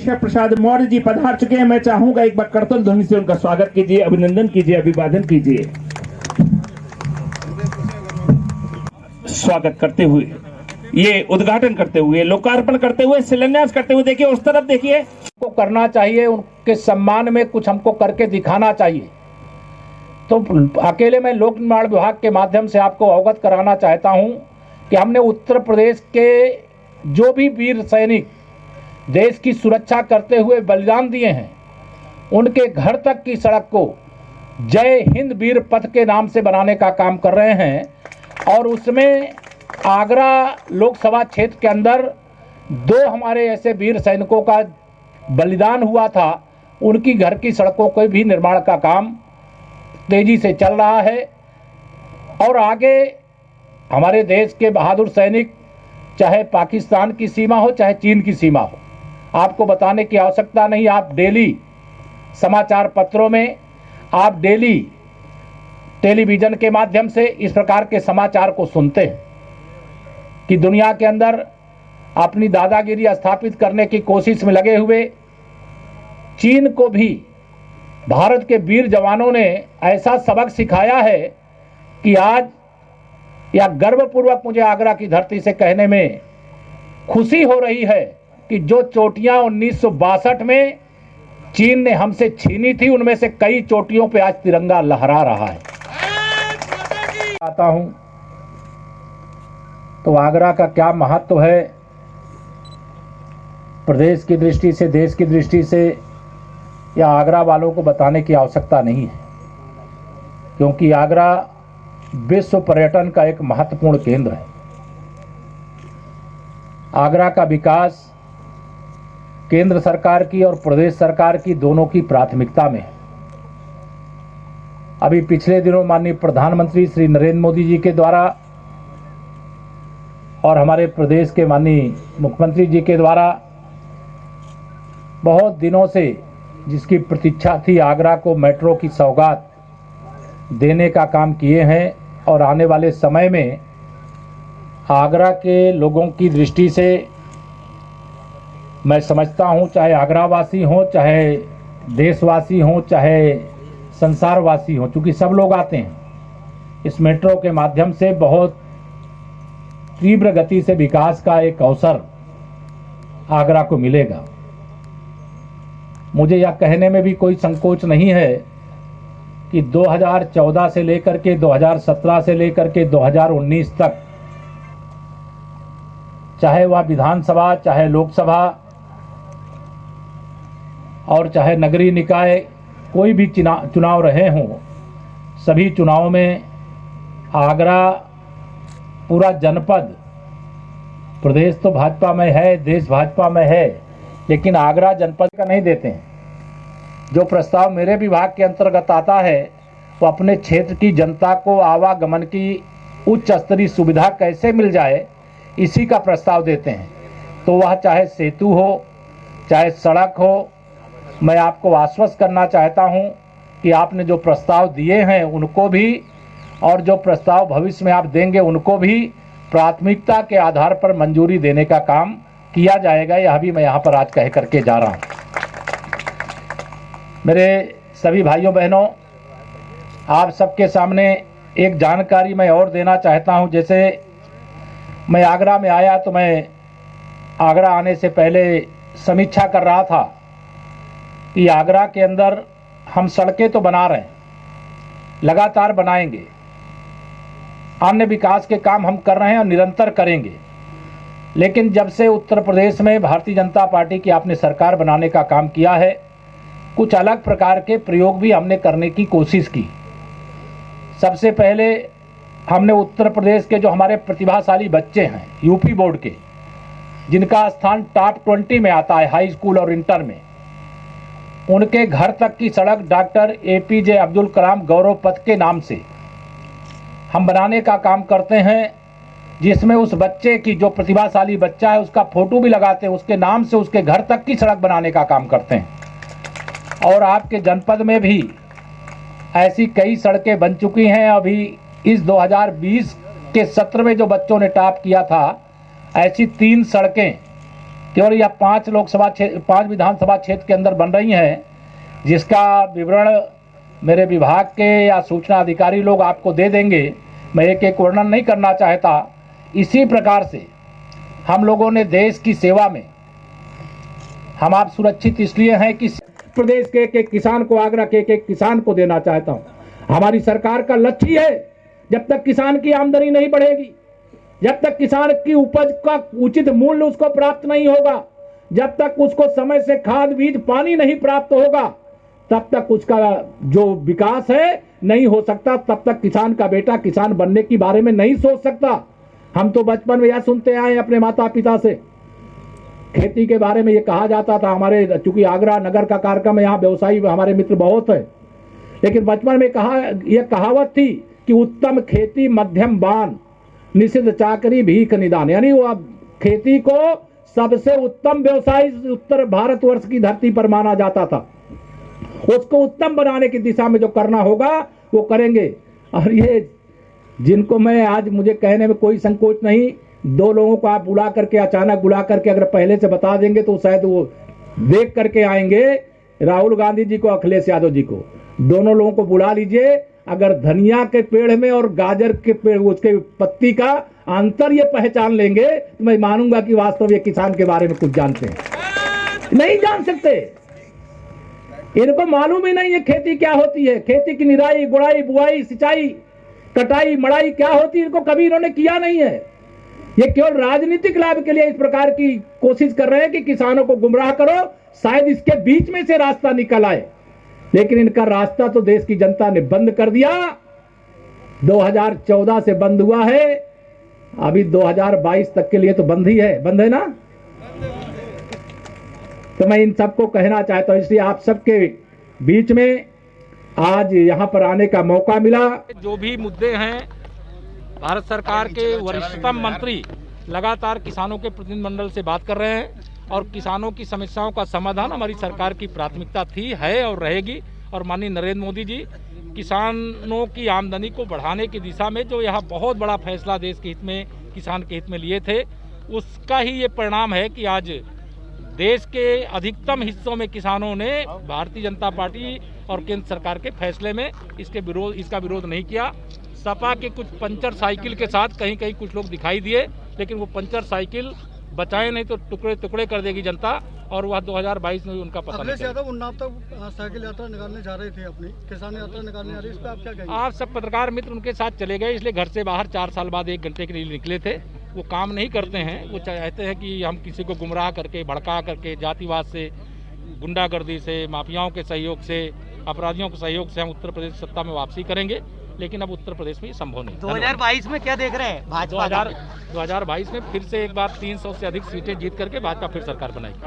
केशव प्रसाद मौर्य जी पधार चुके हैं। मैं चाहूंगा एक बार करतल ध्वनि से उनका स्वागत कीजिए, अभिनंदन कीजिए, अभिवादन कीजिए। स्वागत करते हुए, ये उद्घाटन करते हुए, लोकार्पण करते हुए, शिलान्यास करते हुए, देखिए उस तरफ देखिए। को करना चाहिए, उनके सम्मान में कुछ हमको करके दिखाना चाहिए। तो अकेले मैं लोक निर्माण विभाग के माध्यम से आपको अवगत कराना चाहता हूं कि हमने उत्तर प्रदेश के जो भी वीर सैनिक देश की सुरक्षा करते हुए बलिदान दिए हैं, उनके घर तक की सड़क को जय हिंद वीर पथ के नाम से बनाने का काम कर रहे हैं। और उसमें आगरा लोकसभा क्षेत्र के अंदर 2 हमारे ऐसे वीर सैनिकों का बलिदान हुआ था, उनकी घर की सड़कों के भी निर्माण का काम तेजी से चल रहा है। और आगे हमारे देश के बहादुर सैनिक, चाहे पाकिस्तान की सीमा हो चाहे चीन की सीमा हो, आपको बताने की आवश्यकता नहीं। आप डेली समाचार पत्रों में, आप डेली टेलीविज़न के माध्यम से इस प्रकार के समाचार को सुनते हैं कि दुनिया के अंदर अपनी दादागिरी स्थापित करने की कोशिश में लगे हुए चीन को भी भारत के वीर जवानों ने ऐसा सबक सिखाया है कि आज या गर्वपूर्वक मुझे आगरा की धरती से कहने में खुशी हो रही है कि जो चोटियां 1962 में चीन ने हमसे छीनी थी, उनमें से कई चोटियों पे आज तिरंगा लहरा रहा है। आता हूं तो आगरा का क्या महत्व है प्रदेश की दृष्टि से, देश की दृष्टि से, या आगरा वालों को बताने की आवश्यकता नहीं है, क्योंकि आगरा विश्व पर्यटन का एक महत्वपूर्ण केंद्र है। आगरा का विकास केंद्र सरकार की और प्रदेश सरकार की दोनों की प्राथमिकता में है। अभी पिछले दिनों माननीय प्रधानमंत्री श्री नरेंद्र मोदी जी के द्वारा और हमारे प्रदेश के माननीय मुख्यमंत्री जी के द्वारा बहुत दिनों से जिसकी प्रतीक्षा थी, आगरा को मेट्रो की सौगात देने का काम किए हैं। और आने वाले समय में आगरा के लोगों की दृष्टि से मैं समझता हूं, चाहे आगरावासी हों, चाहे देशवासी हों, चाहे संसारवासी हों, चूँकि सब लोग आते हैं, इस मेट्रो के माध्यम से बहुत तीव्र गति से विकास का एक अवसर आगरा को मिलेगा। मुझे यह कहने में भी कोई संकोच नहीं है कि 2014 से लेकर के 2017 से लेकर के 2019 तक, चाहे वह विधानसभा, चाहे लोकसभा और चाहे नगरीय निकाय, कोई भी चुनाव रहे हों, सभी चुनावों में आगरा पूरा जनपद, प्रदेश तो भाजपा में है, देश भाजपा में है, लेकिन आगरा जनपद का नहीं देते हैं। जो प्रस्ताव मेरे विभाग के अंतर्गत आता है वो अपने क्षेत्र की जनता को आवागमन की उच्च स्तरीय सुविधा कैसे मिल जाए, इसी का प्रस्ताव देते हैं। तो वह चाहे सेतु हो, चाहे सड़क हो, मैं आपको आश्वस्त करना चाहता हूं कि आपने जो प्रस्ताव दिए हैं उनको भी, और जो प्रस्ताव भविष्य में आप देंगे उनको भी प्राथमिकता के आधार पर मंजूरी देने का काम किया जाएगा। यह भी मैं यहाँ पर आज कह करके जा रहा हूँ। मेरे सभी भाइयों बहनों, आप सबके सामने एक जानकारी मैं और देना चाहता हूं। जैसे मैं आगरा में आया तो मैं आगरा आने से पहले समीक्षा कर रहा था कि आगरा के अंदर हम सड़कें तो बना रहे हैं, लगातार बनाएंगे, अन्य विकास के काम हम कर रहे हैं और निरंतर करेंगे। लेकिन जब से उत्तर प्रदेश में भारतीय जनता पार्टी की आपने सरकार बनाने का काम किया है, कुछ अलग प्रकार के प्रयोग भी हमने करने की कोशिश की। सबसे पहले हमने उत्तर प्रदेश के जो हमारे प्रतिभाशाली बच्चे हैं यूपी बोर्ड के, जिनका स्थान टॉप 20 में आता है हाई स्कूल और इंटर में, उनके घर तक की सड़क डॉक्टर APJ अब्दुल कलाम गौरव पथ के नाम से हम बनाने का काम करते हैं, जिसमें उस बच्चे की, जो प्रतिभाशाली बच्चा है, उसका फोटो भी लगाते हैं, उसके नाम से उसके घर तक की सड़क बनाने का काम करते हैं। और आपके जनपद में भी ऐसी कई सड़कें बन चुकी हैं। अभी इस 2020 के सत्र में जो बच्चों ने टॉप किया था, ऐसी 3 सड़कें केवल यह 5 विधानसभा क्षेत्र के अंदर बन रही हैं, जिसका विवरण मेरे विभाग के या सूचना अधिकारी लोग आपको दे देंगे। मैं एक एक वर्णन नहीं करना चाहता। इसी प्रकार से हम लोगों ने देश की सेवा में, हम आप सुरक्षित इसलिए हैं कि प्रदेश के एक किसान को, आगरा के एक किसान को देना चाहता हूं। हमारी सरकार का लक्ष्य है, जब तक किसान की आमदनी नहीं बढ़ेगी, जब तक किसान की उपज का उचित मूल्य उसको प्राप्त नहीं होगा, जब तक उसको समय से खाद बीज पानी नहीं प्राप्त होगा, तब तक उसका जो विकास है नहीं हो सकता। तब तक किसान का बेटा किसान बनने के बारे में नहीं सोच सकता। हम तो बचपन में यह सुनते आए अपने माता पिता से, खेती के बारे में ये कहा जाता था। हमारे चूंकि आगरा नगर का कार्यक्रम है, यहाँ व्यवसायी हमारे मित्र बहुत है, लेकिन बचपन में यह कहावत थी कि उत्तम खेती मध्यम बान, निषिद्ध चाकरी भीख निदान। यानी वो खेती को सबसे उत्तम व्यवसाय उत्तर भारतवर्ष की धरती पर माना जाता था। उसको उत्तम बनाने की दिशा में जो करना होगा वो करेंगे। और ये जिनको मैं आज, मुझे कहने में कोई संकोच नहीं, 2 लोगों को आप अचानक बुला करके अगर पहले से बता देंगे तो शायद वो देख करके आएंगे। राहुल गांधी जी को, अखिलेश यादव जी को, दोनों लोगों को बुला लीजिए। अगर धनिया के पेड़ में और गाजर के पेड़, उसके पत्ती का अंतर ये पहचान लेंगे तो मैं मानूंगा कि वास्तव ये किसान के बारे में कुछ जानते हैं। नहीं जान सकते, इनको मालूम ही नहीं है खेती क्या होती है। खेती की निराई गुड़ाई बुआई सिंचाई कटाई मड़ाई क्या होती है, इनको कभी इन्होंने किया नहीं है। ये केवल राजनीतिक लाभ के लिए इस प्रकार की कोशिश कर रहे हैं कि किसानों को गुमराह करो, शायद इसके बीच में से रास्ता निकल आए। लेकिन इनका रास्ता तो देश की जनता ने बंद कर दिया। 2014 से बंद हुआ है, अभी 2022 तक के लिए तो बंद है ना। तो मैं इन सबको कहना चाहता हूं, इसलिए आप सबके बीच में आज यहां पर आने का मौका मिला। जो भी मुद्दे हैं, भारत सरकार के वरिष्ठतम मंत्री लगातार किसानों के प्रतिनिधिमंडल से बात कर रहे हैं और किसानों की समस्याओं का समाधान हमारी सरकार की प्राथमिकता थी, है और रहेगी। और माननीय नरेंद्र मोदी जी किसानों की आमदनी को बढ़ाने की दिशा में जो यह बहुत बड़ा फैसला देश के हित में, किसान के हित में लिए थे, उसका ही ये परिणाम है कि आज देश के अधिकतम हिस्सों में किसानों ने भारतीय जनता पार्टी और केंद्र सरकार के फैसले में इसका विरोध नहीं किया। सपा के कुछ पंचर साइकिल के साथ कहीं कहीं कुछ लोग दिखाई दिए, लेकिन वो पंचर साइकिल बचाए नहीं तो टुकड़े टुकड़े कर देगी जनता, और वह 2022 में भी उनका पता नहीं। यादव उन्नाव तक साइकिल यात्रा निकालने जा रहे थे, अपनी किसान यात्रा निकालने जा रहे, इस पे आप क्या कहेंगे? आप सब पत्रकार मित्र उनके साथ चले गए, इसलिए घर से बाहर 4 साल बाद 1 घंटे के लिए निकले थे। वो काम नहीं करते हैं, वो चाहते हैं कि हम किसी को गुमराह करके, भड़का करके, जातिवाद से, गुंडागर्दी से, माफियाओं के सहयोग से, अपराधियों के सहयोग से हम उत्तर प्रदेश सत्ता में वापसी करेंगे। लेकिन अब उत्तर प्रदेश में ये संभव नहीं। 2022 में क्या देख रहे हैं भाजपा? 2022 में फिर से एक बार 300 से अधिक सीटें जीत करके भाजपा फिर सरकार बनाएगी।